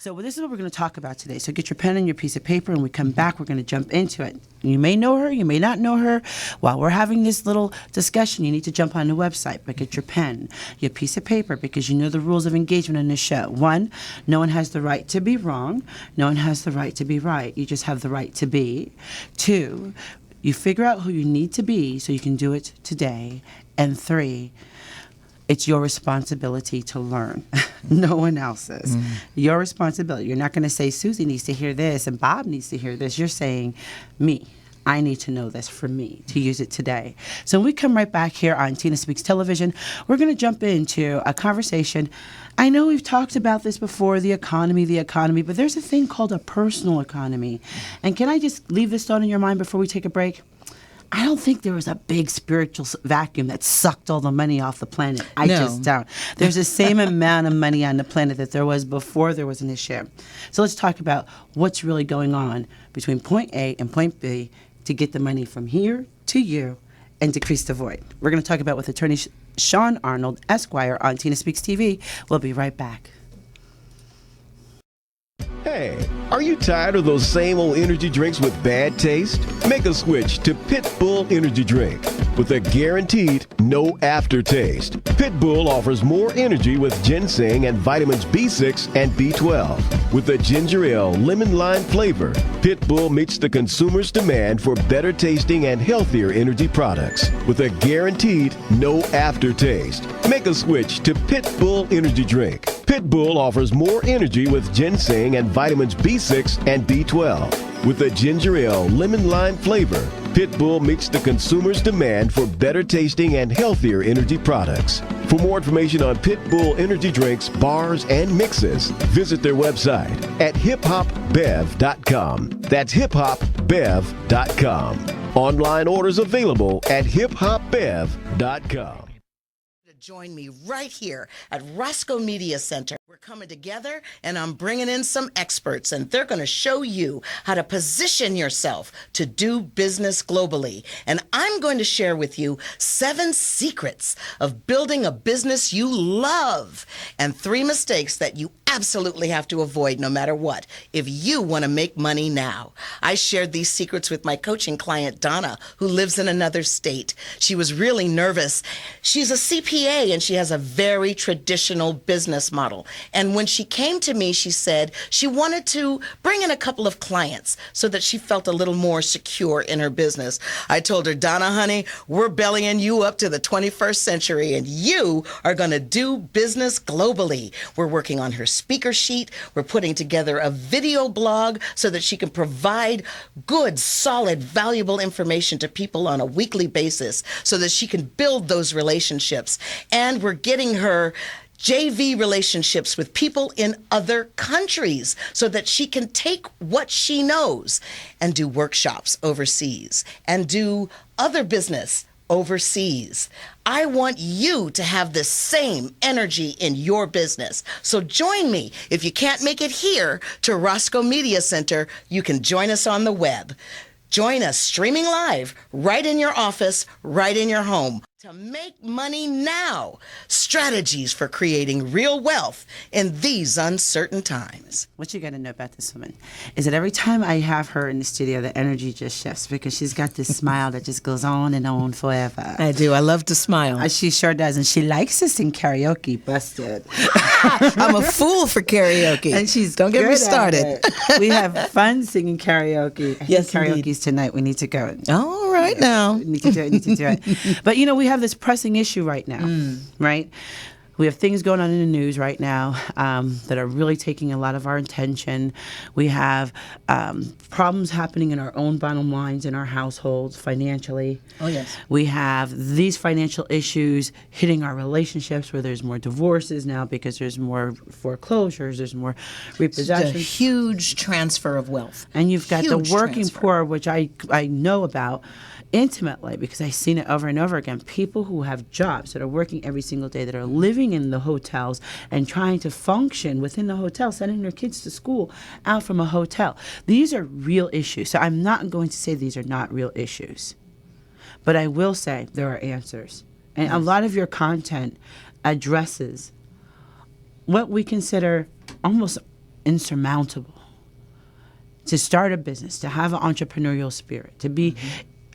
So this is what we're going to talk about today. So get your pen and your piece of paper, and when we come back, we're going to jump into it. You may know her, you may not know her. While we're having this little discussion, you need to jump on the website, but get your pen, your piece of paper, because you know the rules of engagement in this show. 1, no one has the right to be wrong. No one has the right to be right. You just have the right to be. 2, you figure out who you need to be so you can do it today. And 3, it's your responsibility to learn. No one else's. Your responsibility. You're not going to say, Susie needs to hear this and Bob needs to hear this. You're saying, me. I need to know this for me to use it today. So when we come right back here on Tina Speaks Television, we're going to jump into a conversation. I know we've talked about this before, the economy, but there's a thing called a personal economy. And can I just leave this thought in your mind before we take a break? I don't think there was a big spiritual vacuum that sucked all the money off the planet. I just don't. There's the same amount of money on the planet that there was before there was an issue. So let's talk about what's really going on between point A and point B to get the money from here to you and decrease the void. We're going to talk about with attorney Shaune Arnold, Esquire, on Tina Speaks TV. We'll be right back. Hey, are you tired of those same old energy drinks with bad taste? Make a switch to Pit Bull Energy Drink with a guaranteed no aftertaste. Pit Bull offers more energy with ginseng and vitamins B6 and B12. With a ginger ale lemon lime flavor, Pit Bull meets the consumer's demand for better tasting and healthier energy products with a guaranteed no aftertaste. Make a switch to Pit Bull Energy Drink. Pit Bull offers more energy with ginseng and vitamins B6 and B12. With a ginger ale lemon lime flavor, Pit Bull meets the consumer's demand for better tasting and healthier energy products. For more information on Pit Bull energy drinks, bars, and mixes, visit their website at hiphopbev.com. That's hiphopbev.com. Online orders available at hiphopbev.com. Join me right here at Roscoe Media Center. We're coming together and I'm bringing in some experts and they're going to show you how to position yourself to do business globally. And I'm going to share with you 7 secrets of building a business you love and 3 mistakes that you absolutely have to avoid no matter what if you want to make money now. I shared these secrets with my coaching client, Donna, who lives in another state. She was really nervous. She's a CPA and she has a very traditional business model. And when she came to me, she said she wanted to bring in a couple of clients so that she felt a little more secure in her business. I told her, Donna, honey, we're bellying you up to the 21st century and you are going to do business globally. We're working on her speaker sheet. We're putting together a video blog so that she can provide good, solid, valuable information to people on a weekly basis so that she can build those relationships. And we're getting her JV relationships with people in other countries so that she can take what she knows and do workshops overseas and do other business overseas. I want you to have the same energy in your business. So join me. If you can't make it here to Roscoe Media Center, you can join us on the web. Join us streaming live right in your office, right in your home. To make money now. Strategies for creating real wealth in these uncertain times. What you got to know about this woman is that every time I have her in the studio, the energy just shifts because she's got this smile that just goes on and on forever. I do. I love to smile. She sure does. And she likes to sing karaoke. Busted. I'm a fool for karaoke. And she's Don't get me started. We have fun singing karaoke. Yes, karaoke's indeed. Tonight. We need to go. All right now. We need to do it. But, you know, we have this pressing issue right now, right? We have things going on in the news right now that are really taking a lot of our attention. We have problems happening in our own bottom lines in our households financially. Oh, yes. We have these financial issues hitting our relationships where there's more divorces now because there's more foreclosures, there's more repossessions. It's a huge transfer of wealth. And you've got the Huge working transfer. poor, which I know about intimately because I've seen it over and over again. People who have jobs that are working every single day, that are living in the hotels and trying to function within the hotel, sending their kids to school out from a hotel. These are real issues. So I'm not going to say these are not real issues. But I will say there are answers. And a lot of your content addresses what we consider almost insurmountable. To start a business, to have an entrepreneurial spirit, to be,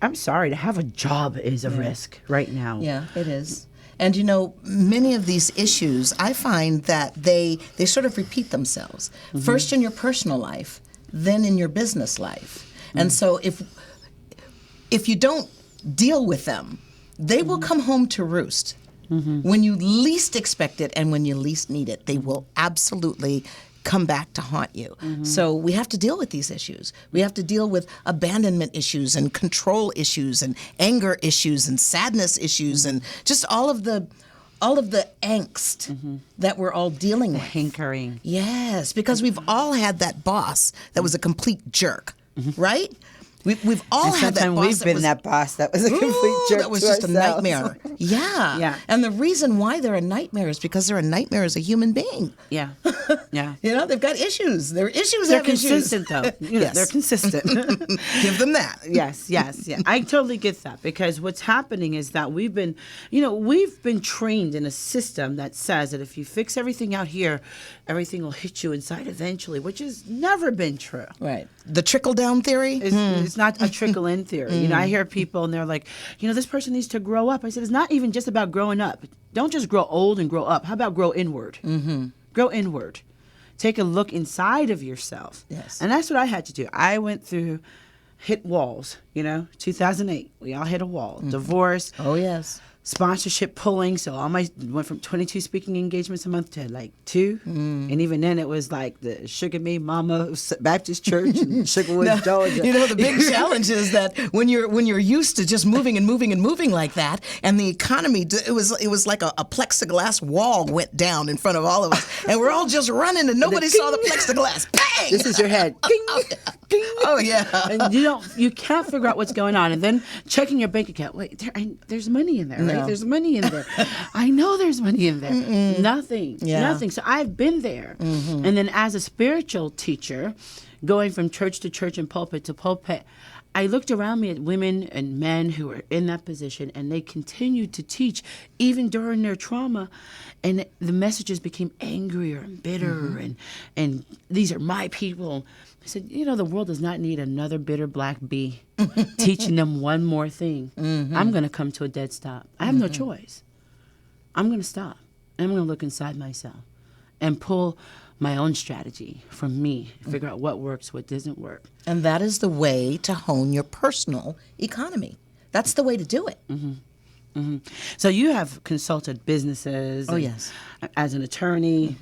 I'm sorry, to have a job is a risk right now. Yeah, it is. And you know, many of these issues, I find that they sort of repeat themselves. First in your personal life, then in your business life. And so if you don't deal with them, they will come home to roost. When you least expect it and when you least need it, they will absolutely come back to haunt you. So we have to deal with these issues. We have to deal with abandonment issues and control issues and anger issues and sadness issues and just all of the angst that we're all dealing with. Hankering. Yes, because we've all had that boss that was a complete jerk, right? We've all had that boss. We've been that boss that was a complete jerk. That was to just ourselves. a nightmare. Yeah. Yeah. And the reason why they're a nightmare is because they're a nightmare as a human being. Yeah. Yeah. You know, they've got issues. Their issues They're have issues. consistent, though. You know, Yes. They're consistent. Give them that. Yes. I totally get that, because what's happening is that we've been trained in a system that says that if you fix everything out here, everything will hit you inside eventually, which has never been true. Right. The trickle-down theory? It's not a trickle-in theory. You know, I hear people and they're like, this person needs to grow up. I said, it's not even just about growing up. Don't just grow old and grow up. How about grow inward? Grow inward. Take a look inside of yourself. Yes. And that's what I had to do. I went through, hit walls, 2008. We all hit a wall. Divorce. Oh, yes. Sponsorship pulling, so went from 22 speaking engagements a month to like 2, and even then it was like the Sugar Me Mama Baptist Church in Sugarwood, Georgia. You know, the big challenge is that when you're used to just moving and moving and moving like that, and the economy, it was like a plexiglass wall went down in front of all of us, and we're all just running, and nobody saw the plexiglass. Bang! This is your head. Ding, ding. Oh yeah. And you can't figure out what's going on, and then checking your bank account. Wait, there's money in there, right? No. There's money in there. I know there's money in there. Nothing. So I've been there. And then as a spiritual teacher, going from church to church and pulpit to pulpit, I looked around me at women and men who were in that position, and they continued to teach even during their trauma, and the messages became angrier and bitter, and these are my people. I said, the world does not need another bitter black bee teaching them one more thing. I'm going to come to a dead stop. I have no choice. I'm going to stop. I'm going to look inside myself and pull my own strategy from me, figure out what works, what doesn't work. And that is the way to hone your personal economy. That's the way to do it. So you have consulted businesses. Oh, yes. As an attorney.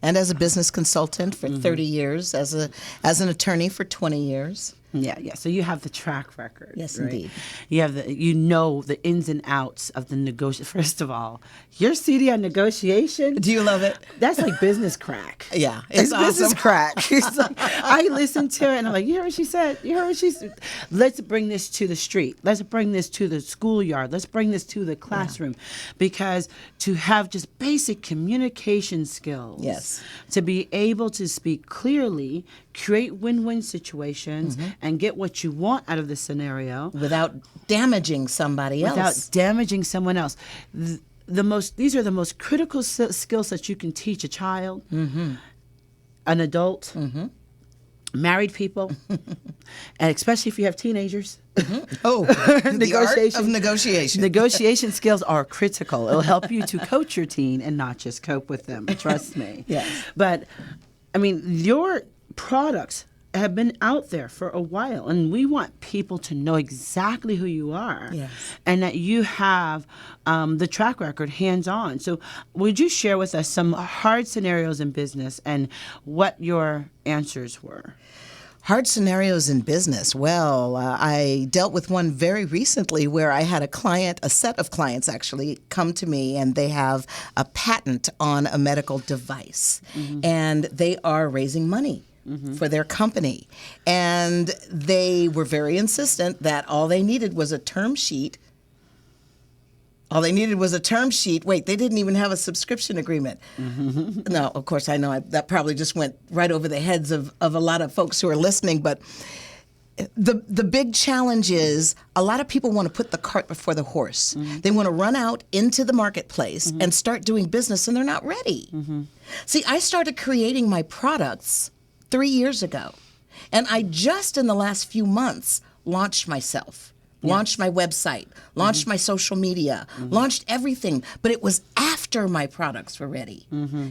And as a business consultant for 30 years, as an attorney for 20 years. Yeah. So you have the track record. Yes, right? indeed. You have the ins and outs of the negotiation. First of all, your CD on negotiation. Do you love it? That's like business crack. Yeah, It's awesome. business crack. It's like, I listen to it and I'm like, you heard what she said? You heard what she said? Let's bring this to the street. Let's bring this to the schoolyard. Let's bring this to the classroom. Because to have just basic communication skills. Yes. To be able to speak clearly, create win-win situations, and get what you want out of the scenario. Without damaging somebody else. Without damaging someone else. These are the most critical skills that you can teach a child, an adult, married people, and especially if you have teenagers. Oh, the art of negotiation. Negotiation skills are critical. It'll help you to coach your teen and not just cope with them. Trust me. Yes. But, I mean, your products have been out there for a while, and we want people to know exactly who you are. Yes. And that you have the track record hands-on. So would you share with us some hard scenarios in business and what your answers were? Hard scenarios in business. Well, I dealt with one very recently where I had a set of clients actually come to me, and they have a patent on a medical device, and they are raising money for their company. And they were very insistent that all they needed was a term sheet. Wait, they didn't even have a subscription agreement. No, of course, I know that probably just went right over the heads of a lot of folks who are listening, but the big challenge is a lot of people want to put the cart before the horse. They want to run out into the marketplace and start doing business, and they're not ready. See, I started creating my products 3 years ago, and I just in the last few months launched myself. Launched my website, launched my social media, launched everything. But it was after my products were ready.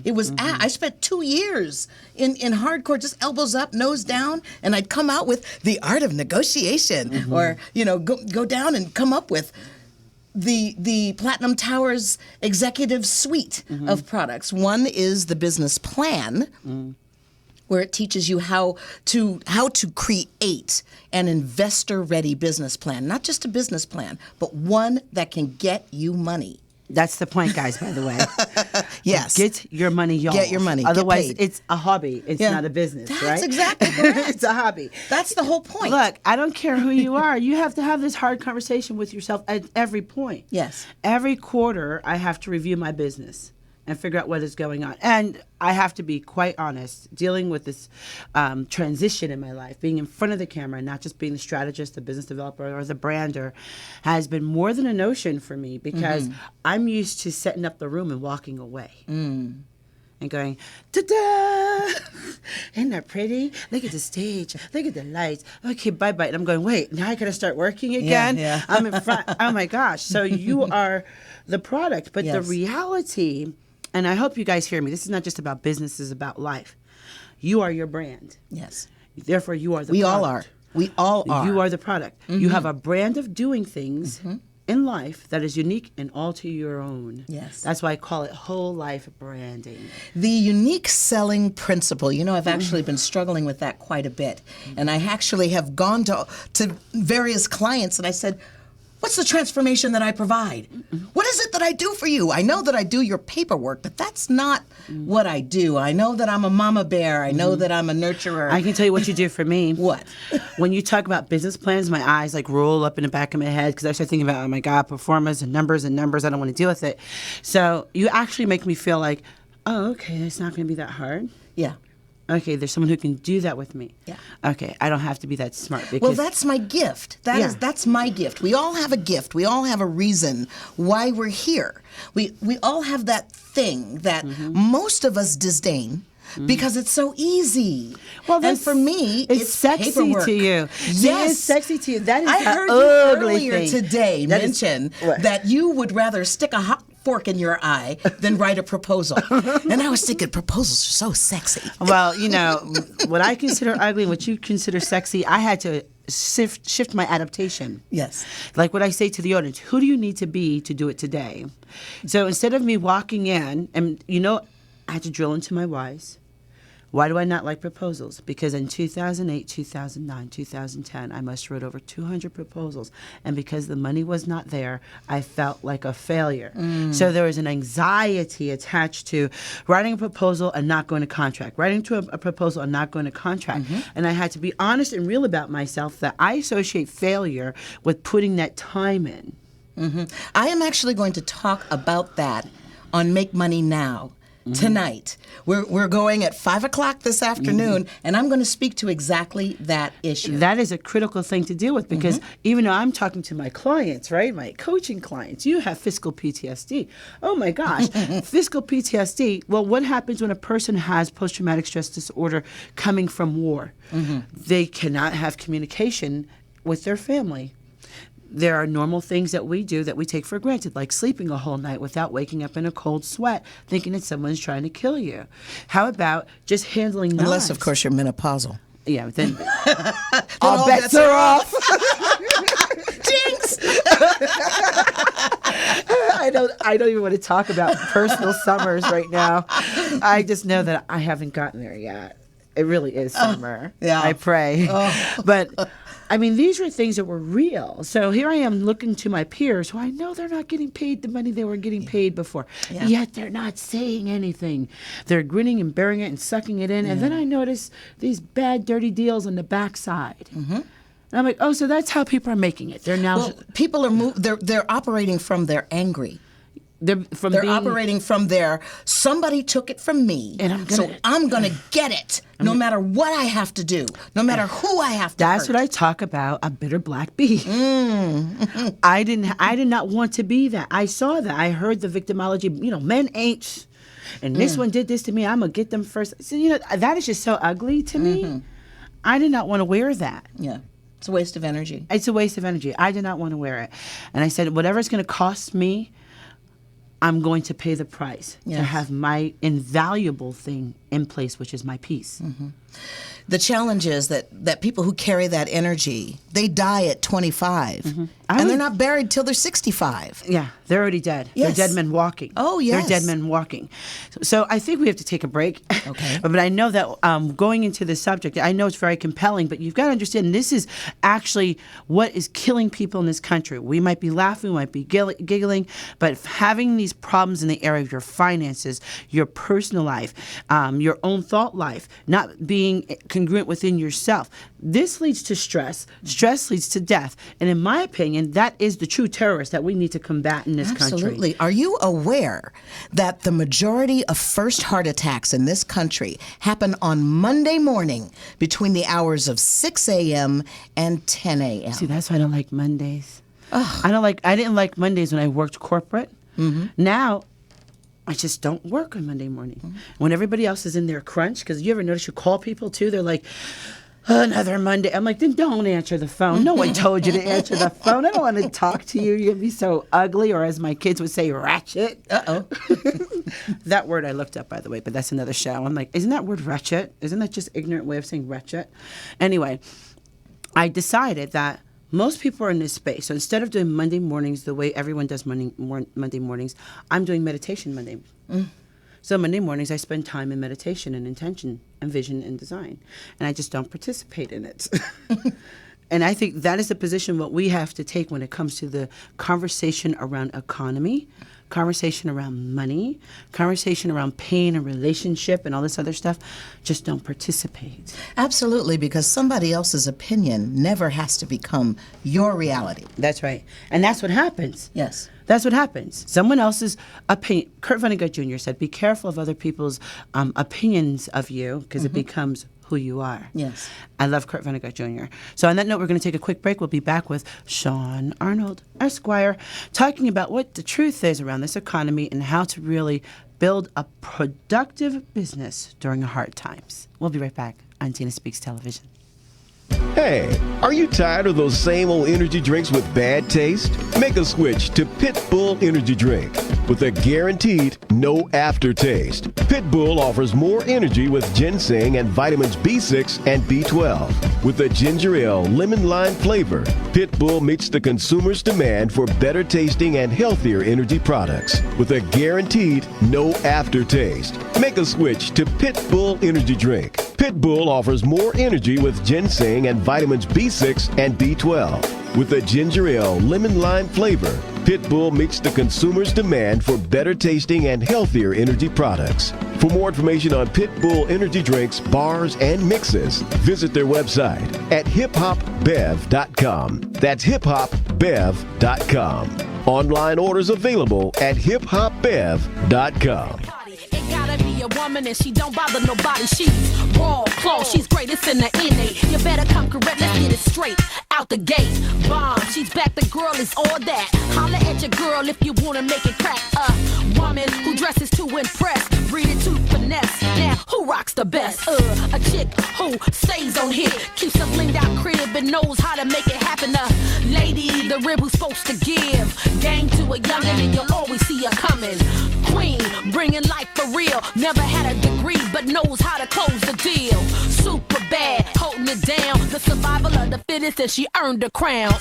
It was I spent 2 years in hardcore, just elbows up, nose down, and I'd come out with the art of negotiation, or go down and come up with the Platinum Towers executive suite of products. One is the business plan, where it teaches you how to create an investor-ready business plan. Not just a business plan, but one that can get you money. That's the point, guys, by the way. Yes. Get your money, y'all. Get your money. Otherwise, Get paid. it's a hobby. It's not a business, That's right? exactly correct. It's a hobby. That's the whole point. Look, I don't care who you are. You have to have this hard conversation with yourself at every point. Yes. Every quarter, I have to review my business and figure out what is going on. And I have to be quite honest, dealing with this transition in my life, being in front of the camera, not just being the strategist, the business developer, or the brander, has been more than a notion for me, because I'm used to setting up the room and walking away. And going, ta-da! Isn't that pretty? Look at the stage. Look at the lights. Okay, bye-bye. And I'm going, wait, now I got to start working again? Yeah. I'm in front. Oh, my gosh. So you are the product. But the Yes. reality, and I hope you guys hear me, this is not just about business, this is about life. You are your brand. Yes. Therefore, you are the We product. all are. We all are. You are the product. You have a brand of doing things in life that is unique and all to your own. Yes. That's why I call it whole life branding. The unique selling principle. I've actually been struggling with that quite a bit. And I actually have gone to various clients and I said, what's the transformation that I provide? What is it that I do for you? I know that I do your paperwork, but that's not what I do. I know that I'm a mama bear. I know that I'm a nurturer. I can tell you what you do for me. What? When you talk about business plans, my eyes like roll up in the back of my head, because I start thinking about, oh my God, performance and numbers. I don't want to deal with it. So you actually make me feel like, oh, okay, it's not going to be that hard. Yeah. Okay, there's someone who can do that with me. Yeah. Okay, I don't have to be that smart. Because, Well, that's my gift. That's my gift. We all have a gift. We all have a reason why we're here. We all have that thing that most of us disdain because it's so easy. Well, and for me, it's sexy paperwork. to you. Yes, It's sexy to you. That is I an heard you ugly earlier thing. today That is- mention what? that you would rather stick a hot fork in your eye than write a proposal. And I was thinking, proposals are so sexy. Well, what I consider ugly and what you consider sexy, I had to shift my adaptation. Yes. Like what I say to the audience, who do you need to be to do it today? So instead of me walking in, and I had to drill into my whys. Why do I not like proposals? Because in 2008, 2009, 2010, I must wrote over 200 proposals. And because the money was not there, I felt like a failure. So there was an anxiety attached to writing a proposal and not going to contract, writing to a proposal and not going to contract. And I had to be honest and real about myself that I associate failure with putting that time in. I am actually going to talk about that on Make Money Now. Tonight. We're going at 5 o'clock this afternoon, and I'm going to speak to exactly that issue. That is a critical thing to deal with, because even though I'm talking to my clients, right, my coaching clients, you have fiscal PTSD. Oh my gosh, fiscal PTSD. Well, what happens when a person has post-traumatic stress disorder coming from war? They cannot have communication with their family. There are normal things that we do that we take for granted, like sleeping a whole night without waking up in a cold sweat, thinking that someone's trying to kill you. How about just handling knives? Unless, of course, you're menopausal. Yeah, then all bets are off. Jinx! I don't even want to talk about personal summers right now. I just know that I haven't gotten there yet. It really is summer. yeah. I pray. But I mean, these were things that were real. So here I am looking to my peers who I know they're not getting paid the money they were getting paid before. Yeah. Yet they're not saying anything. They're grinning and bearing it and sucking it in. And then I notice these bad, dirty deals on the backside. And I'm like, oh, so that's how people are making it. They're now... Well, people are they're operating from their angry. They're operating from there. Somebody took it from me, And so I'm going to get it, no matter what I have to do, no matter who I have to That's hurt. what I talk about, a bitter black bee. I did not want to be that. I saw that. I heard the victimology, men ain't, and this one did this to me, I'm going to get them first. So, that is just so ugly to me. I did not want to wear that. Yeah. It's a waste of energy. It's a waste of energy. I did not want to wear it. And I said, whatever it's going to cost me, I'm going to pay the price to have my invaluable thing in place, which is my peace. The challenge is that people who carry that energy, they die at 25, and they're not buried till they're 65. Yeah, they're already dead. Yes. They're dead men walking. Oh, yes. They're dead men walking. So I think we have to take a break. Okay. But I know that going into this subject, I know it's very compelling, but you've got to understand this is actually what is killing people in this country. We might be laughing, we might be giggling, but having these problems in the area of your finances, your personal life, your own thought life, not being congruent within yourself, this leads to stress. Stress leads to death. And in my opinion, that is the true terrorist that we need to combat in this country. Absolutely. Are you aware that the majority of first heart attacks in this country happen on Monday morning between the hours of 6 a.m. and 10 a.m.? See, that's why I don't like Mondays. I didn't like Mondays when I worked corporate. Now, I just don't work on Monday morning. When everybody else is in their crunch, because you ever notice you call people too, they're like, another Monday. I'm like, then don't answer the phone. No one told you to answer the phone. I don't want to talk to you. You're going to be so ugly, or as my kids would say, ratchet. Uh-oh. That word I looked up, by the way, but that's another show. I'm like, isn't that word ratchet? Isn't that just ignorant way of saying ratchet? Anyway, I decided that most people are in this space. So instead of doing Monday mornings the way everyone does Monday mornings, I'm doing meditation Monday. So Monday mornings, I spend time in meditation and intention and vision and design. And I just don't participate in it. And I think that is the position what we have to take when it comes to the conversation around economy, conversation around money, conversation around pain and relationship and all this other stuff. Just don't participate. Absolutely, because somebody else's opinion never has to become your reality. That's right. And that's what happens. Yes. That's what happens. Someone else's opinion. Kurt Vonnegut Jr. said, be careful of other people's opinions of you, because it becomes who you are. Yes. I love Kurt Vonnegut Jr. So on that note, we're going to take a quick break. We'll be back with Shaune Arnold, Esquire, talking about what the truth is around this economy and how to really build a productive business during hard times. We'll be right back on Tina Speaks Television. Hey, are you tired of those same old energy drinks with bad taste? Make a switch to Pit Bull Energy Drink. With a guaranteed no aftertaste, Pit Bull offers more energy with ginseng and vitamins B6 and B12. With a ginger ale lemon lime flavor, Pit Bull meets the consumer's demand for better tasting and healthier energy products. With a guaranteed no aftertaste, make a switch to Pit Bull Energy Drink. Pit Bull offers more energy with ginseng and vitamins B6 and B12. With a ginger ale lemon lime flavor, Pit Bull meets the consumer's demand for better tasting and healthier energy products. For more information on Pit Bull energy drinks, bars, and mixes, visit their website at hiphopbev.com. That's hiphopbev.com. Online orders available at hiphopbev.com. Gotta be a woman and she don't bother nobody. She's raw, close, she's great, it's in the innate. You better come correct, let's get it straight out the gate. Bomb, she's back, the girl is all that. Holla at your girl if you wanna make it crack. A woman who dresses to impress, breed it to finesse. Now, who rocks the best? A chick who stays on hit, keeps a blinged out crib and knows how to make it happen. A lady, the rib who's supposed to give game to a youngin' and you'll always see her coming. Queen, bringing life for real. Never had a degree, but knows how to close the deal. Super bad, holding it down. The survival of the fittest, and she earned the crown.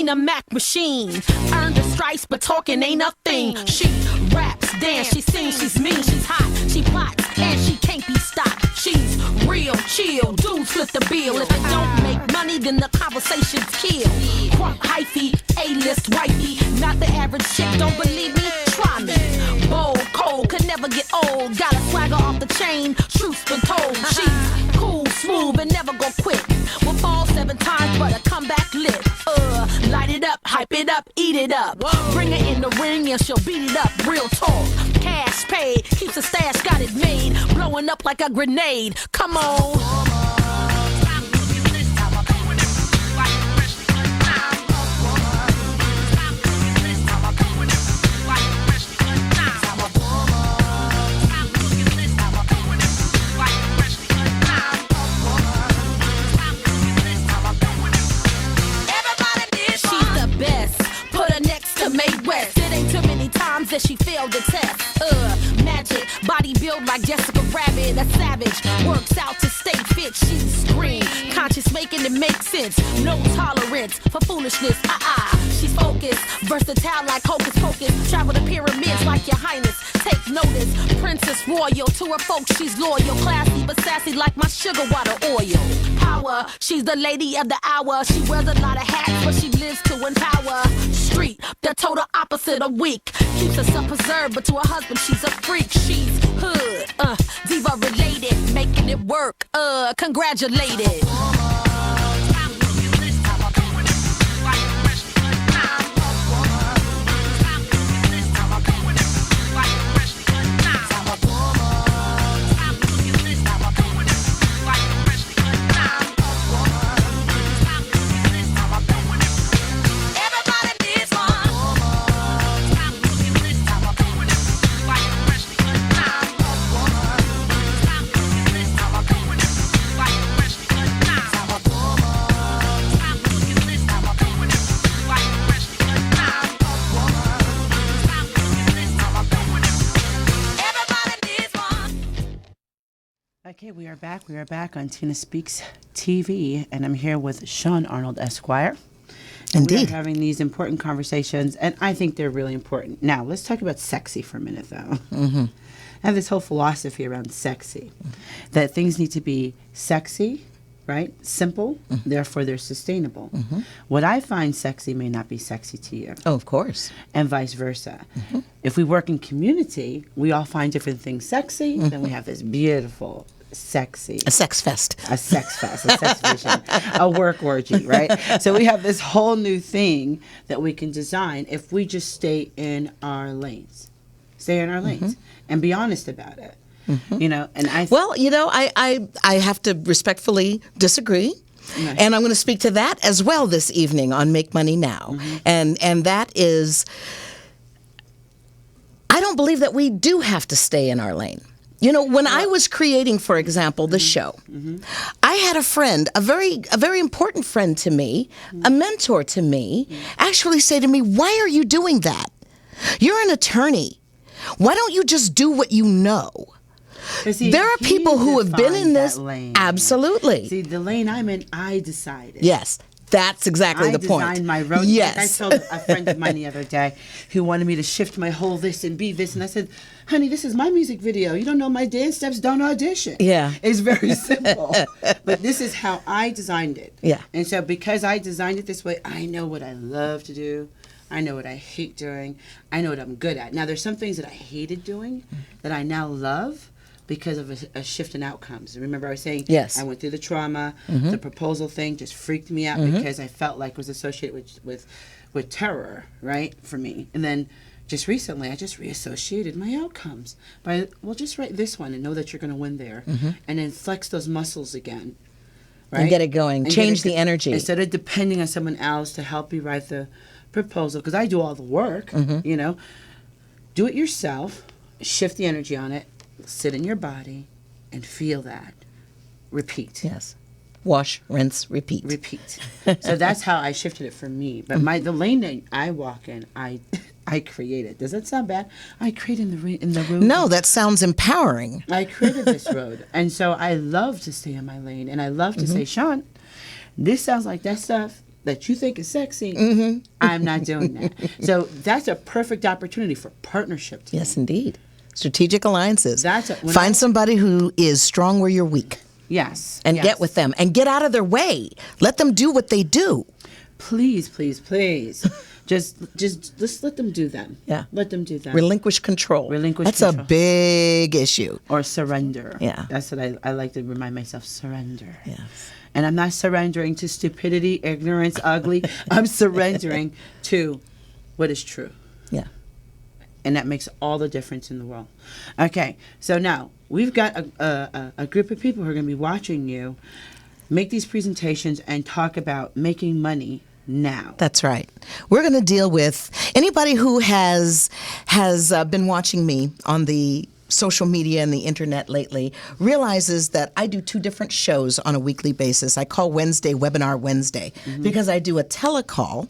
A Mac machine, earned the stripes, but talking ain't a thing. She raps, dance, she sings, she's mean, she's hot, she plots, and she can't be stopped. She's real, chill, dudes split the bill. If it don't make money, then the conversation's kill. Crunk, hyphy, A-list, wifey. Not the average chick, don't believe me? Try me. Bold, cold, could never get old. Got a swagger off the chain, truth's been told. She's cool, smooth, and never go quick. Will fall 7 times, but a comeback lit. Light it up, hype it up, eat it up. Bring her in the ring and she'll beat it up. Real talk, cash paid, keeps the stash, got it made. Blowing up like a grenade. Come on. That she failed the test. Magic, body build like Jessica Rabbit, a savage, works out to stay fit. She's scream, conscious, making it make sense. No tolerance for foolishness. She's focused, versatile like hocus pocus. Travel the pyramids like your highness. Take notice, princess royal. To her folks, she's loyal, classy but sassy like my sugar water oil. Power, she's the lady of the hour. She wears a lot of hats, but she lives to empower. Street, the total opposite of weak. Keeps herself preserved, but to her husband, she's a freak. She's hood, diva related, making it work, congratulated. Okay, we are back. We are back on Tina Speaks TV, and I'm here with Shaune Arnold, Esquire. And Indeed. we're having these important conversations, and I think they're really important. Now, let's talk about sexy for a minute, though. Mm-hmm. I have this whole philosophy around sexy, that things need to be sexy, right? Simple, therefore they're sustainable. What I find sexy may not be sexy to you. Oh, of course. And vice versa. If we work in community, we all find different things sexy, then we have this beautiful sexy. A sex fest. A sex fest, a sex vision, a work orgy, right? So we have this whole new thing that we can design if we just stay in our lanes. Stay in our lanes and be honest about it. You know, and Well, you know, I have to respectfully disagree. Right. And I'm going to speak to that as well this evening on Make Money Now. And that is, I don't believe that we do have to stay in our lane. You know, when I was creating, for example, the show, I had a friend, a very important friend to me, a mentor to me, actually say to me, "Why are you doing that? You're an attorney. Why don't you just do what you know?" see, there are people who have been in this. lane. Absolutely. See, the lane I'm in, I decided. Yes, that's exactly the point. I designed my road. Yes. Like I told a friend of mine the other day who wanted me to shift my whole this and be this. And I said, honey, this is my music video. You don't know my dance steps, don't audition. Yeah. It's very simple. But this is how I designed it. Yeah. And so because I designed it this way, I know what I love to do. I know what I hate doing. I know what I'm good at. Now, there's some things that I hated doing that I now love because of a shift in outcomes. Remember I was saying, yes. I went through the trauma, the proposal thing just freaked me out because I felt like it was associated with terror, right, for me. And then just recently, I just reassociated my outcomes by, well, just write this one and know that you're going to win there. And then flex those muscles again, right? And get it going. And change the energy. Instead of depending on someone else to help you write the proposal, because I do all the work, you know, do it yourself, shift the energy on it, sit in your body and feel that. Repeat. Yes. Wash, rinse, repeat. Repeat. So that's how I shifted it for me. But the lane that I walk in, I created. Does that sound bad? I created in the road. No, that sounds empowering. I created this road. And so I love to stay in my lane. And I love to say, Shaune, this sounds like that stuff that you think is sexy. I'm not doing that. So that's a perfect opportunity for partnership. Yes, indeed. Strategic alliances. Find somebody who is strong where you're weak. Yes. and yes. get with them and get out of their way. Let them do what they do. Please, please, please. just let them do them. Yeah. Let them do them. Relinquish control. That's control. a big issue. Or surrender. Yeah. That's what I like to remind myself, surrender. Yes. And I'm not surrendering to stupidity, ignorance, ugly. I'm surrendering to what is true. Yeah. And that makes all the difference in the world. Okay, so now we've got a group of people who are going to be watching you make these presentations and talk about making money now. That's right. We're going to deal with anybody who has been watching me on the social media and the internet lately realizes that I do 2 different shows on a weekly basis. I call Wednesday Webinar Wednesday because I do a telecall,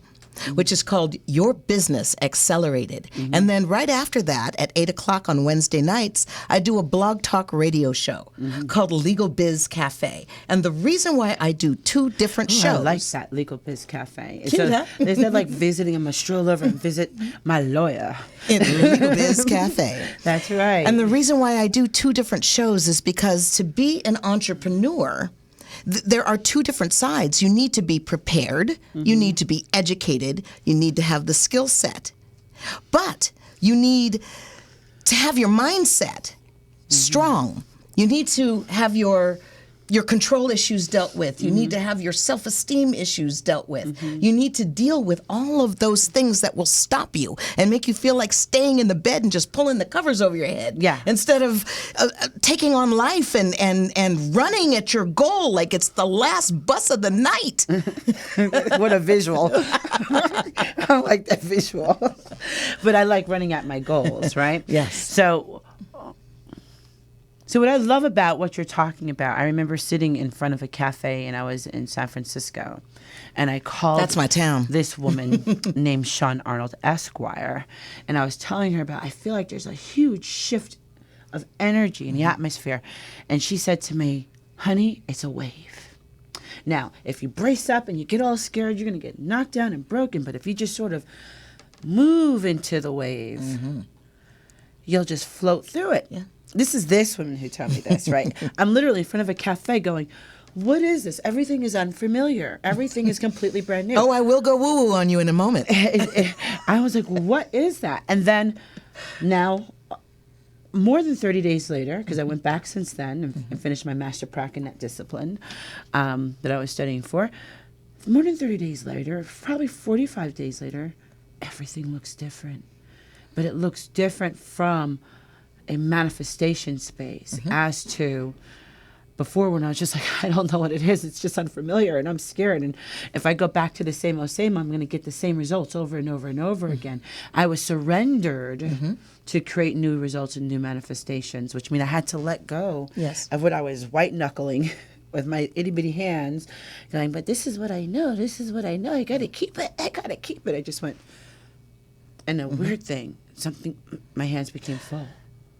which is called Your Business Accelerated. And then right after that, at 8 o'clock on Wednesday nights, I do a blog talk radio show called Legal Biz Cafe. And the reason why I do 2 different shows. I like that, Legal Biz Cafe. Cute, huh? Is that like visiting? I'm going to stroll over and visit my lawyer. In Legal Biz Cafe. That's right. And the reason why I do 2 different shows is because to be an entrepreneur, there are 2 different sides. You need to be prepared. You need to be educated. You need to have the skill set. But you need to have your mindset strong. You need to have your control issues dealt with. You need to have your self-esteem issues dealt with. You need to deal with all of those things that will stop you and make you feel like staying in the bed and just pulling the covers over your head. Yeah. Instead of taking on life and running at your goal like it's the last bus of the night. What a visual. I like that visual. But I like running at my goals, right? Yes. So what I love about what you're talking about, I remember sitting in front of a cafe and I was in San Francisco and I called That's my town. this woman named Shaune Arnold, Esquire, and I was telling her about, I feel like there's a huge shift of energy in the atmosphere. And she said to me, honey, it's a wave. Now, if you brace up and you get all scared, you're going to get knocked down and broken. But if you just sort of move into the wave, you'll just float through it. Yeah. This is this woman who told me this, right? I'm literally in front of a cafe going, what is this? Everything is unfamiliar. Everything is completely brand new. Oh, I will go woo-woo on you in a moment. I was like, what is that? And then now, more than 30 days later, because I went back since then and finished my master prac in that discipline that I was studying for, more than 30 days later, probably 45 days later, everything looks different. But it looks different from a manifestation space as to before, when I was just like, I don't know what it is. It's just unfamiliar and I'm scared. And if I go back to the same old same, I'm going to get the same results over and over and over again. I was surrendered to create new results and new manifestations, which means I had to let go of what I was white knuckling with my itty bitty hands going, but this is what I know. This is what I know. I got to keep it. I got to keep it. I just went, and a weird thing, my hands became full.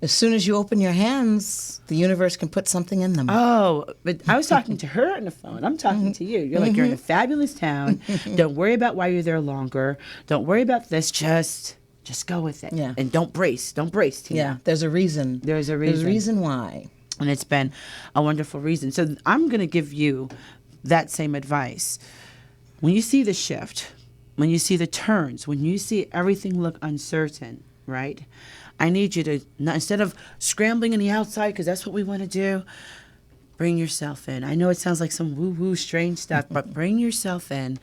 As soon as you open your hands, the universe can put something in them. Oh, but I was talking to her on the phone. I'm talking to you. You're like, you're in a fabulous town. Don't worry about why you're there longer. Don't worry about this. Just go with it. Yeah. And don't brace. Don't brace, Tina. Yeah, there's a reason. There's a reason. There's a reason why. And it's been a wonderful reason. So I'm going to give you that same advice. When you see the shift, when you see the turns, when you see everything look uncertain, right? I need you to, instead of scrambling in the outside, because that's what we want to do, bring yourself in. I know it sounds like some woo-woo strange stuff, but bring yourself in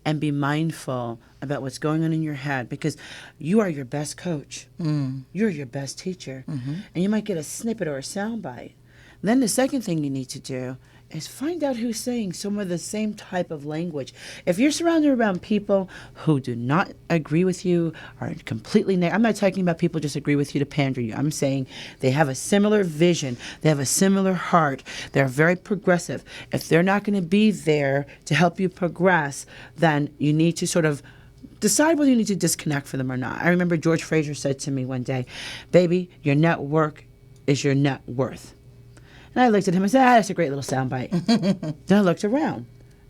and be mindful about what's going on in your head, because you are your best coach. You're your best teacher. And you might get a snippet or a soundbite. Then the second thing you need to do is find out who's saying some of the same type of language. If you're surrounded around people who do not agree with you, are completely I'm not talking about people just agree with you to pander you. I'm saying they have a similar vision. They have a similar heart. They're very progressive. If they're not going to be there to help you progress, then you need to sort of decide whether you need to disconnect from them or not. I remember George Fraser said to me one day, baby, your network is your net worth. And I looked at him and said, that's a great little soundbite. Then I looked around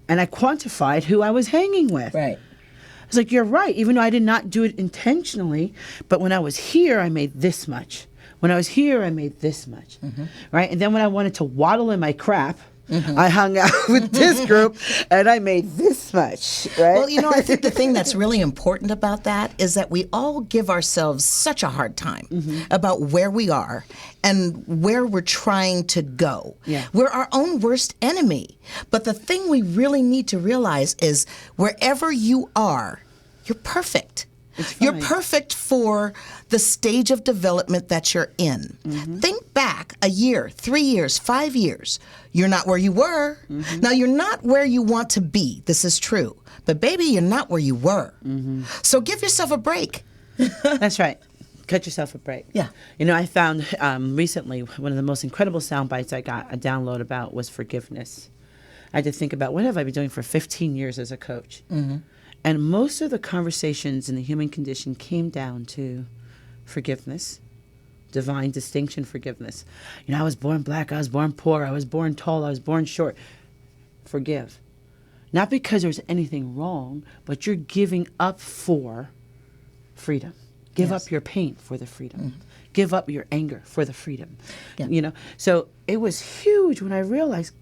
and I quantified who I was hanging with. Right. I was like, you're right, even though I did not do it intentionally, but when I was here, I made this much. When I was here, I made this much. Right? And then when I wanted to waddle in my crap, I hung out with this group, and I made this much, right? Well, I think the thing that's really important about that is that we all give ourselves such a hard time about where we are and where we're trying to go. Yeah. We're our own worst enemy. But the thing we really need to realize is wherever you are, you're perfect. You're perfect for the stage of development that you're in. Think back a year, 3 years, 5 years. You're not where you were. Now, you're not where you want to be. This is true. But, baby, you're not where you were. So give yourself a break. That's right. Cut yourself a break. Yeah. I found recently one of the most incredible sound bites I got a download about was forgiveness. I had to think about what have I been doing for 15 years as a coach. And most of the conversations in the human condition came down to forgiveness, divine distinction forgiveness. I was born black, I was born poor, I was born tall, I was born short. Forgive. Not because there's anything wrong, but you're giving up for freedom. Give up your pain for the freedom. Give up your anger for the freedom. Yeah. So it was huge when I realized,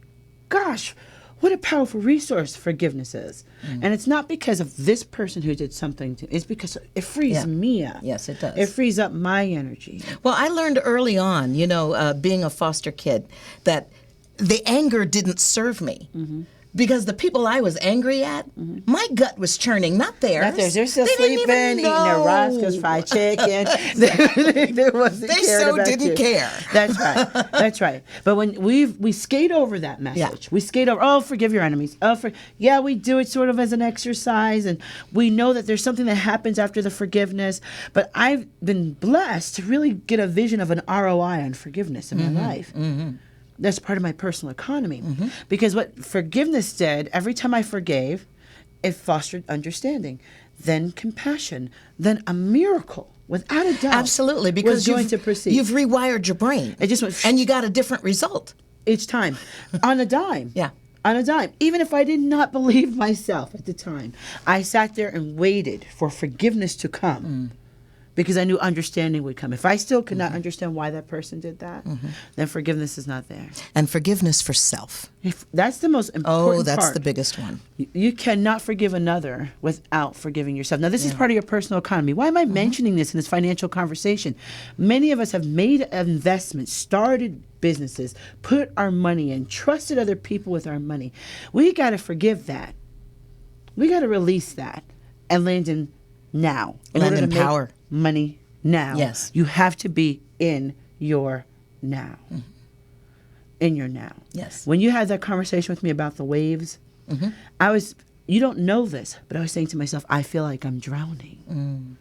gosh, what a powerful resource forgiveness is. And it's not because of this person who did something to, it's because it frees me up. Yes, it does. It frees up my energy. Well, I learned early on, being a foster kid, that the anger didn't serve me. Because the people I was angry at, my gut was churning, not theirs. Not theirs. They're still They didn't sleeping, even eating their know. Roscoe's fried chicken. They wasn't They cared so about didn't you. care. That's right. That's right. But when we skate over that message, Yeah. we skate over, forgive your enemies. We do it sort of as an exercise, and we know that there's something that happens after the forgiveness. But I've been blessed to really get a vision of an ROI on forgiveness in my life. That's part of my personal economy. Because what forgiveness did, every time I forgave, it fostered understanding, then compassion, then a miracle, without a doubt. Absolutely, because was going to proceed. you've rewired your brain. It just went and you got a different result. each time, on a dime. Yeah. On a dime. Even if I did not believe myself at the time, I sat there and waited for forgiveness to come. Because I knew understanding would come. If I still could not understand why that person did that, then forgiveness is not there. And forgiveness for self. That's the most important Oh, that's part. the biggest one. You cannot forgive another without forgiving yourself. Now, this is part of your personal economy. Why am I mentioning this in this financial conversation? Many of us have made investments, started businesses, put our money in, trusted other people with our money. We got to forgive that. We got to release that and land in now. Land in make power. Money now. Yes. You have to be in your now. In your now. Yes. When you had that conversation with me about the waves, you don't know this, but I was saying to myself, I feel like I'm drowning.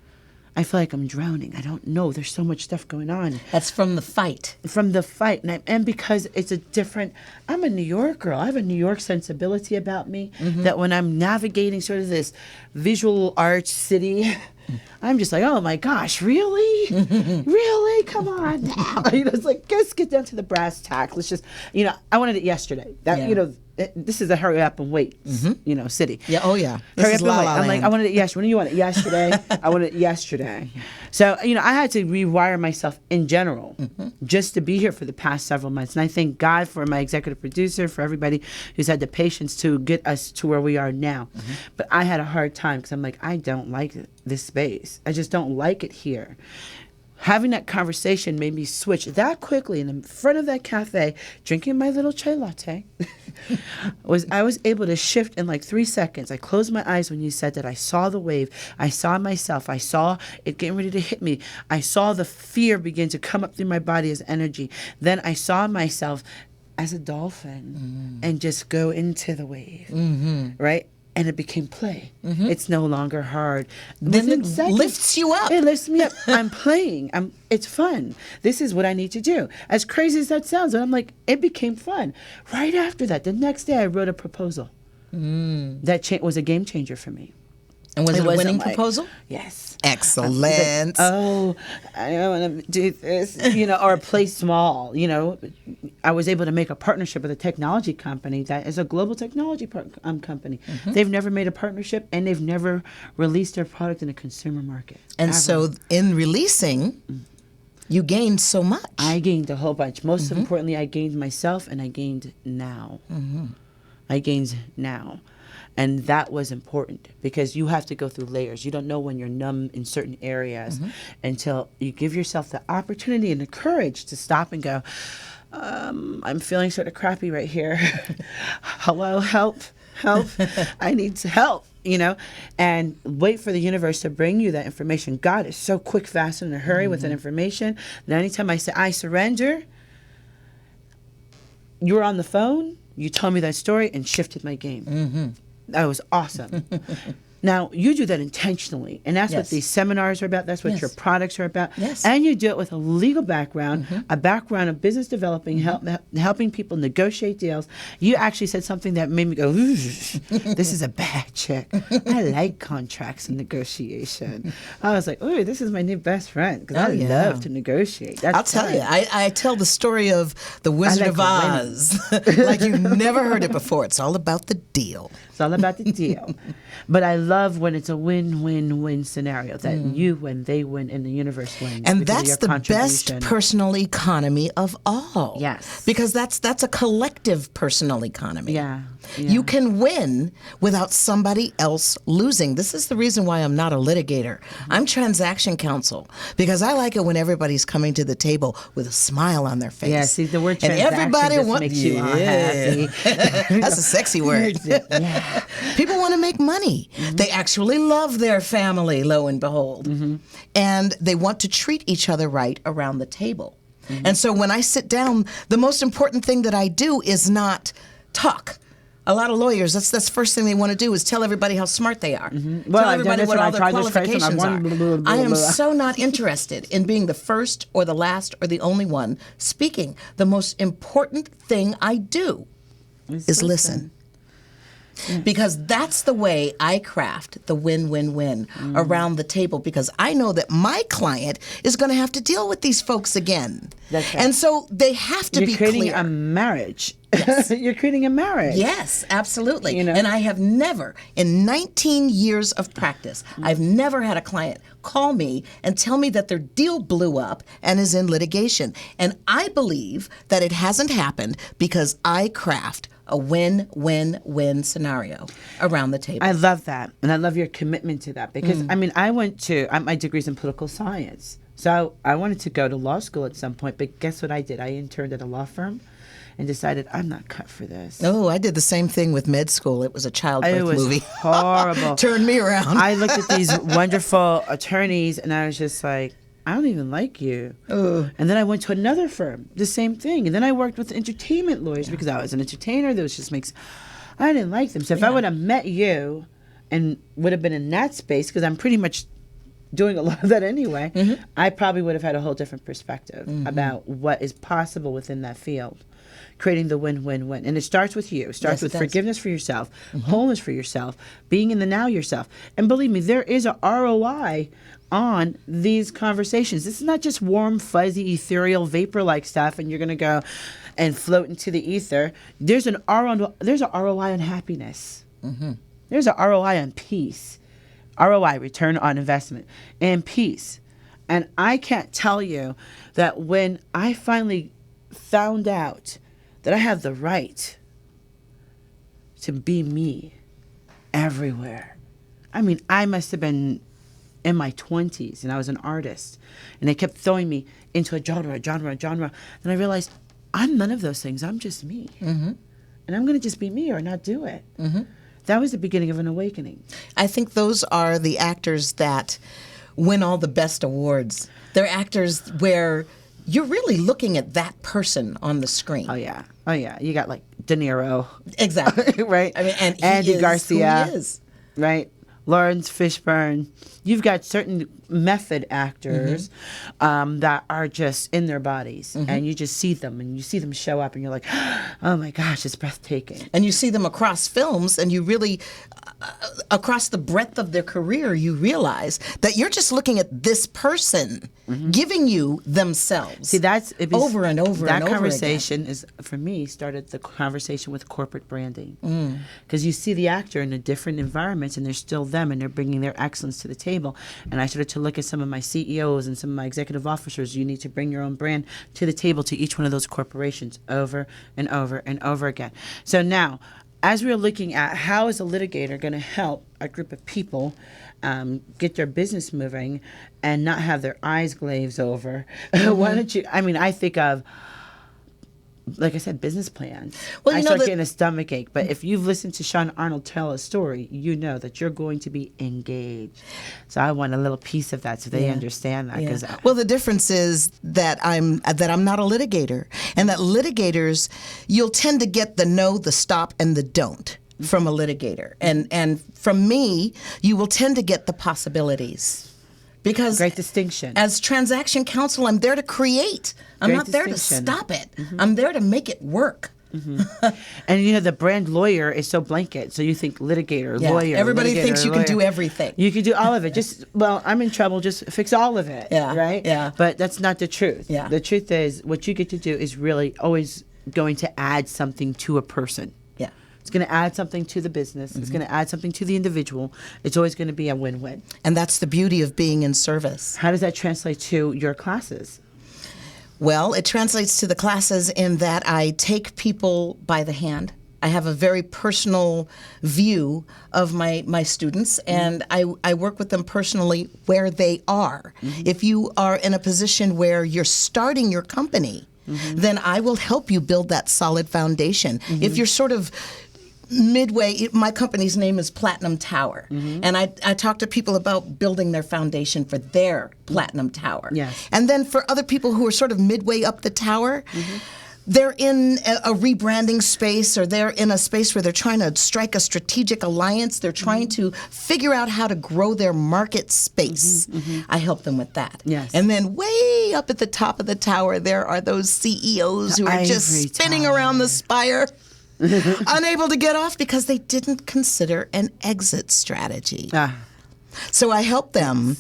I feel like I'm drowning. I don't know. There's so much stuff going on. That's from the fight. From the fight. And because it's I'm a New York girl. I have a New York sensibility about me that when I'm navigating sort of this visual arts city, I'm just like, oh my gosh, really? Really? Come on now. It's like, let's get down to the brass tacks. Let's just, I wanted it yesterday. This is a hurry up and wait, city. Yeah. Oh, yeah. This Hurry is up and La wait. La I'm like, Land. I wanted it yesterday. When do you want it? Yesterday. I wanted it yesterday. So, I had to rewire myself in general just to be here for the past several months. And I thank God for my executive producer, for everybody who's had the patience to get us to where we are now. But I had a hard time because I'm like, I don't like this space. I just don't like it here. Having that conversation made me switch that quickly in front of that cafe, drinking my little chai latte. I was able to shift in like 3 seconds. I closed my eyes when you said that. I saw the wave. I saw myself. I saw it getting ready to hit me. I saw the fear begin to come up through my body as energy. Then I saw myself as a dolphin and just go into the wave, right? And it became play. It's no longer hard. Then Within it seconds, lifts you up. It lifts me up. I'm playing. It's fun. This is what I need to do. As crazy as that sounds, I'm like, it became fun. Right after that, the next day, I wrote a proposal. That was a game changer for me. And was it a wasn't winning like- proposal? Yes. Excellent. Oh, I don't want to do this, or play small. I was able to make a partnership with a technology company that is a global technology company. They've never made a partnership, and they've never released their product in a consumer market. And ever. so in releasing, You gained so much. I gained a whole bunch. Most importantly, I gained myself, and I gained now. I gained now. And that was important because you have to go through layers. You don't know when you're numb in certain areas until you give yourself the opportunity and the courage to stop and go, I'm feeling sort of crappy right here. Hello, help. I need help, and wait for the universe to bring you that information. God is so quick, fast, and in a hurry with that information that anytime I say, I surrender, you were on the phone, you told me that story and shifted my game. That was awesome. Now, you do that intentionally, and that's what these seminars are about. That's what your products are about. And you do it with a legal background, a background of business developing, helping people negotiate deals. You actually said something that made me go, this is a bad chick. I like contracts and negotiation. I was like, ooh, this is my new best friend because I love to negotiate. That's I'll tell you, I tell the story of the Wizard of Oz like you've never heard it before. It's all about the deal. It's all about the deal. But I love when it's a win-win-win scenario, that you win, they win, and the universe wins. And that's the best personal economy of all. Yes. Because that's a collective personal economy. Yeah. You can win without somebody else losing. This is the reason why I'm not a litigator. I'm transaction counsel because I like it when everybody's coming to the table with a smile on their face. Yeah, see, the word and transaction everybody just makes you happy. That's a sexy word. Yeah. People want to make money. They actually love their family, lo and behold. And they want to treat each other right around the table. And so when I sit down, the most important thing that I do is not talk. A lot of lawyers, that's the first thing they want to do is tell everybody how smart they are. Well, tell everybody what all their qualifications are. Blah, blah, blah, I am blah. so not interested in being the first or the last or the only one speaking. The most important thing I do is listen. Because that's the way I craft the win-win-win around the table, because I know that my client is going to have to deal with these folks again. That's right. And so they have to be clear. You're creating a marriage. Yes. You're creating a marriage. Yes, absolutely. And I have never, in 19 years of practice, I've never had a client call me and tell me that their deal blew up and is in litigation. And I believe that it hasn't happened because I craft a win-win-win scenario around the table. I love that. And I love your commitment to that because, I went to, my degree's in political science. So I wanted to go to law school at some point, but guess what I did? I interned at a law firm and decided I'm not cut for this. Oh, I did the same thing with med school. It was a childbirth movie. It was horrible. Turned me around. I looked at these wonderful attorneys and I was just like, I don't even like you. And then I went to another firm, the same thing. And then I worked with entertainment lawyers because I was an entertainer. Those just makes, I didn't like them. So if I would have met you and would have been in that space, because I'm pretty much doing a lot of that anyway, I probably would have had a whole different perspective about what is possible within that field. Creating the win-win-win. And it starts with you. It starts with forgiveness for yourself, wholeness for yourself, being in the now yourself. And believe me, there is a ROI on these conversations. This is not just warm, fuzzy, ethereal, vapor-like stuff and you're going to go and float into the ether. There's an ROI on happiness. There's an ROI on peace. ROI, return on investment, and peace. And I can't tell you that when I finally found out that I have the right to be me everywhere. I must have been in my 20s and I was an artist and they kept throwing me into a genre. And I realized I'm none of those things. I'm just me. And I'm going to just be me or not do it. That was the beginning of an awakening. I think those are the actors that win all the best awards. They're actors where you're really looking at that person on the screen. Oh yeah. You got like De Niro. Exactly. Right? And Andy Garcia. Who he is. Right? Lawrence Fishburne. You've got certain method actors that are just in their bodies and you just see them and you see them show up and you're like, oh my gosh, it's breathtaking. And you see them across films and you really, across the breadth of their career, you realize that you're just looking at this person giving you themselves. See, that's over and over that and over conversation again. is, for me, started the conversation with corporate branding. Because you see the actor in a different environments and they're still them and they're bringing their excellence to the table. And I started to look at some of my CEOs and some of my executive officers. You need to bring your own brand to the table to each one of those corporations over and over and over again. So now, as we're looking at how is a litigator going to help a group of people get their business moving and not have their eyes glazed over, why don't you, I think of, like I said, business plans. Well, I start getting a stomach ache. But if you've listened to Shaune Arnold tell a story, you know that you're going to be engaged. So I want a little piece of that so they understand that. Yeah. Well, the difference is that I'm not a litigator, and that litigators, you'll tend to get the no, the stop, and the don't from a litigator, and from me, you will tend to get the possibilities. Because great distinction. As transaction counsel, I'm there to create. I'm not there to stop it. I'm there to make it work. And the brand lawyer is so blanket. So you think litigator, lawyer. Everybody litigator, thinks you lawyer. can do everything. You can do all of it. I'm in trouble. Just fix all of it. Yeah. Right? Yeah. But that's not the truth. Yeah. The truth is what you get to do is really always going to add something to a person. Yeah. It's going to add something to the business. It's going to add something to the individual. It's always going to be a win-win. And that's the beauty of being in service. How does that translate to your classes? Well, it translates to the classes in that I take people by the hand. I have a very personal view of my students, and I work with them personally where they are. If you are in a position where you're starting your company, then I will help you build that solid foundation. If you're sort of midway, my company's name is Platinum Tower, and I talk to people about building their foundation for their Platinum Tower. Yes. And then for other people who are sort of midway up the tower, they're in a rebranding space, or they're in a space where they're trying to strike a strategic alliance. They're trying to figure out how to grow their market space. I help them with that. Yes. And then way up at the top of the tower, there are those CEOs who are just ivory spinning tower. around the spire, unable to get off because they didn't consider an exit strategy. So I help them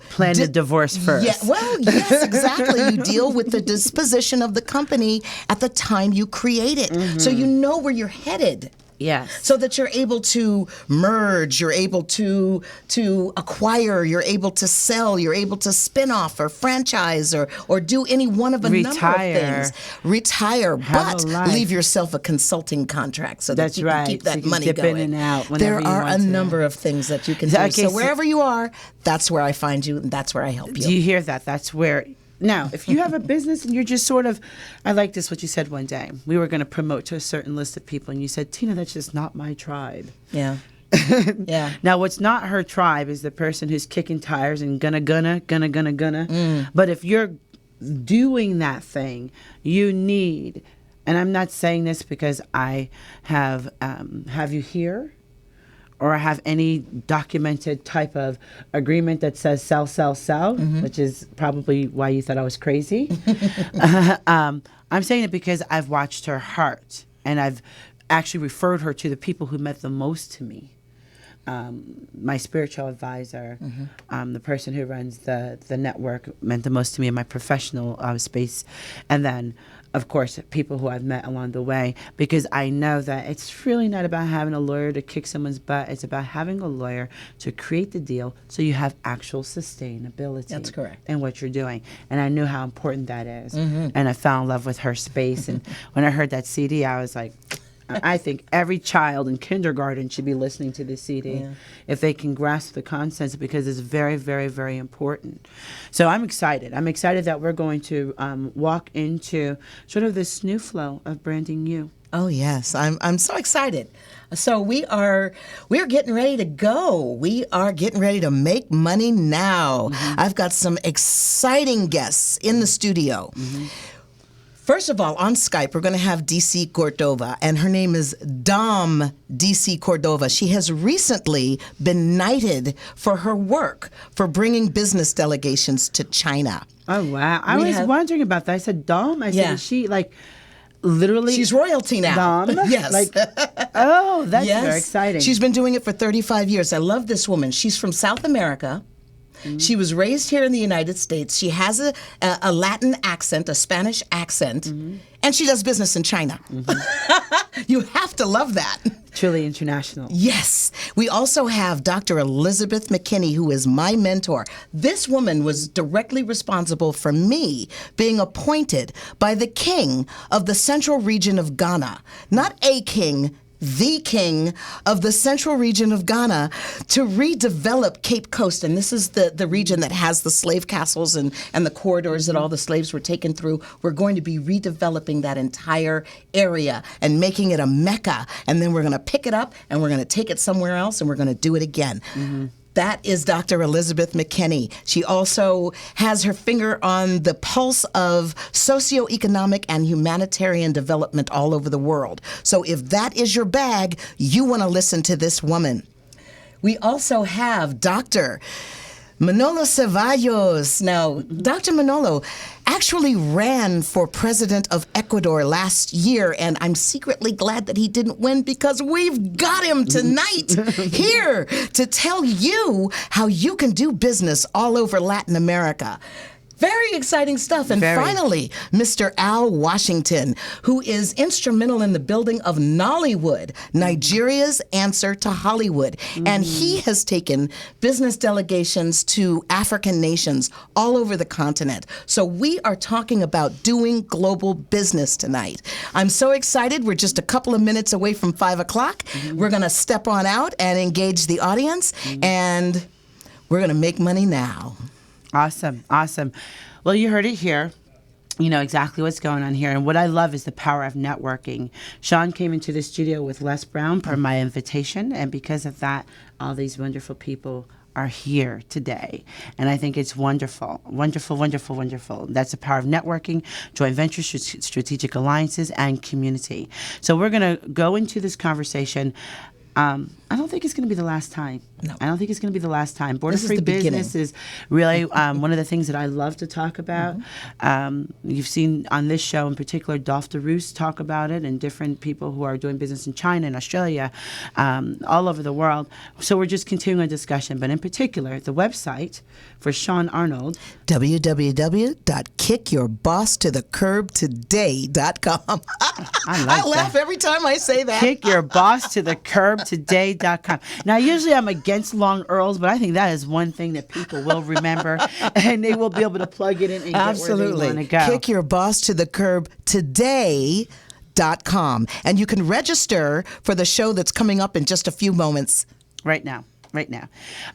plan the divorce first. Yeah, well, yes, exactly. You deal with the disposition of the company at the time you create it. So you know where you're headed. Yes. So that you're able to merge, you're able to acquire, you're able to sell, you're able to spin off or franchise or do any one of a number of things. Retire, but leave yourself a consulting contract so that you can keep that money dip going. in and out whenever There you are want a to. number of things that you can do. Okay, So wherever you are, that's where I find you, and that's where I help you. Do you hear that? That's where. Now, if you have a business and you're just sort of, I like this, what you said one day. We were going to promote to a certain list of people, and you said, Tina, that's just not my tribe. Yeah. Yeah. Now, what's not her tribe is the person who's kicking tires and gonna. But if you're doing that thing, you need, and I'm not saying this because I have you here, or have any documented type of agreement that says sell, which is probably why you thought I was crazy. I'm saying it because I've watched her heart, and I've actually referred her to the people who meant the most to me. My spiritual advisor, the person who runs the network meant the most to me in my professional space. And then, of course, people who I've met along the way, because I know that it's really not about having a lawyer to kick someone's butt. It's about having a lawyer to create the deal so you have actual sustainability. That's correct. In what you're doing. And I knew how important that is. And I fell in love with her space. And when I heard that CD, I was like, I think every child in kindergarten should be listening to this CD if they can grasp the concepts, because it's very, very, very important. So I'm excited. I'm excited that we're going to walk into sort of this new flow of branding you. Oh yes, I'm so excited. So we are getting ready to go. We are getting ready to make money now. I've got some exciting guests in the studio. First of all, on Skype, we're going to have DC Cordova, and her name is Dom DC Cordova. She has recently been knighted for her work for bringing business delegations to China. Oh, wow. I was wondering about that. I said, Dom? I said, is she like literally? She's royalty now. Dom? Yes. Like, oh, that's very exciting. She's been doing it for 35 years. I love this woman. She's from South America. She was raised here in the United States. She has a Latin accent, a Spanish accent, and she does business in China. You have to love that. Truly international. Yes. We also have Dr. Elizabeth McKinney, who is my mentor. This woman was directly responsible for me being appointed by the king of the central region of Ghana. Not a king, the king of the central region of Ghana, to redevelop Cape Coast. And this is the region that has the slave castles and the corridors that all the slaves were taken through. We're going to be redeveloping that entire area and making it a mecca. And then we're going to pick it up and we're going to take it somewhere else and we're going to do it again. That is Dr. Elizabeth McKinney. She also has her finger on the pulse of socioeconomic and humanitarian development all over the world. So if that is your bag, you want to listen to this woman. We also have Dr. Manolo Ceballos. Now, Dr. Manolo actually ran for president of Ecuador last year, and I'm secretly glad that he didn't win because we've got him tonight here to tell you how you can do business all over Latin America. Very exciting stuff. And finally, Mr. Al Washington, who is instrumental in the building of Nollywood, Nigeria's answer to Hollywood. And he has taken business delegations to African nations all over the continent. So we are talking about doing global business tonight. I'm so excited. We're just a couple of minutes away from 5 o'clock. We're going to step on out and engage the audience, and we're going to make money now. Awesome. Well, you heard it here. You know exactly what's going on here. And what I love is the power of networking. Shaune came into the studio with Les Brown per my invitation. And because of that, all these wonderful people are here today. And I think it's wonderful. Wonderful. That's the power of networking, joint ventures, strategic alliances, and community. So we're going to go into this conversation. I don't think it's going to be the last time. No. I don't think it's going to be the last time. Border-free business beginning. is really one of the things that I love to talk about. You've seen on this show in particular, Dolph DeRoos talk about it, and different people who are doing business in China and Australia, all over the world. So we're just continuing a discussion. But in particular, the website for Shaune Arnold, www.kickyourbosstothecurbtoday.com. I laugh every time I say that. kickyourbosstothecurbtoday.com. Now, usually I'm against long URLs, but I think that is one thing that people will remember, and they will be able to plug it in and get where they want to go. kickyourbosstothecurbtoday.com. And you can register for the show that's coming up in just a few moments. Right now.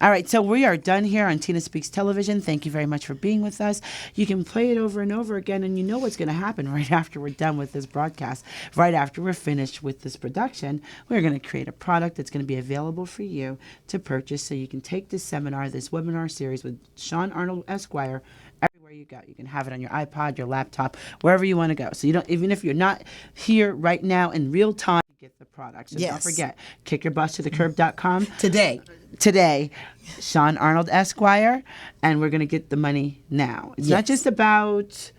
All right, so we are done here on Tina Speaks Television. Thank you very much for being with us. You can play it over and over again, and you know what's going to happen right after we're done with this broadcast. Right after we're finished with this production, we're going to create a product that's going to be available for you to purchase, so you can take this seminar, this webinar series with Shaune Arnold, Esquire, everywhere you go. You can have it on your iPod, your laptop, wherever you want to go. So you don't, even if you're not here right now in real time, get the product. So don't forget, kickyourbosstothecurb.com. Today, Shaune Arnold, Esquire, and we're going to get the money now. It's not just about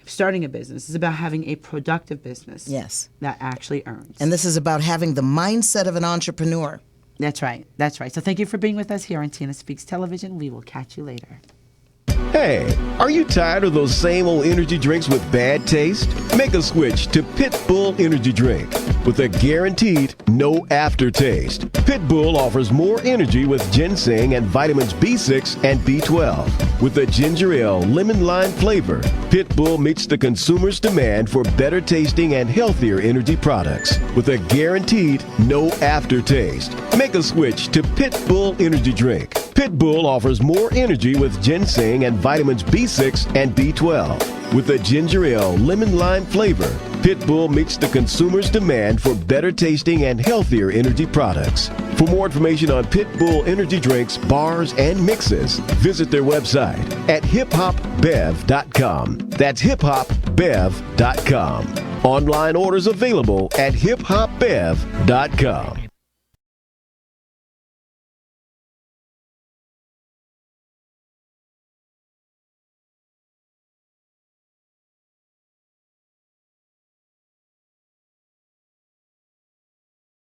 starting a business. It's about having a productive business that actually earns. And this is about having the mindset of an entrepreneur. That's right. So thank you for being with us here on Tina Speaks Television. We will catch you later. Hey, are you tired of those same old energy drinks with bad taste? Make a switch to Pitbull Energy Drink with a guaranteed no aftertaste. Pitbull offers more energy with ginseng and vitamins B6 and B12. With a ginger ale lemon lime flavor, Pitbull meets the consumer's demand for better tasting and healthier energy products with a guaranteed no aftertaste. Make a switch to Pitbull Energy Drink. Pitbull offers more energy with ginseng and vitamins B6 and B12. With a ginger ale lemon lime flavor, Pitbull meets the consumer's demand for better tasting and healthier energy products. For more information on Pitbull energy drinks, bars, and mixes, visit their website at hiphopbev.com. That's hiphopbev.com. Online orders available at hiphopbev.com.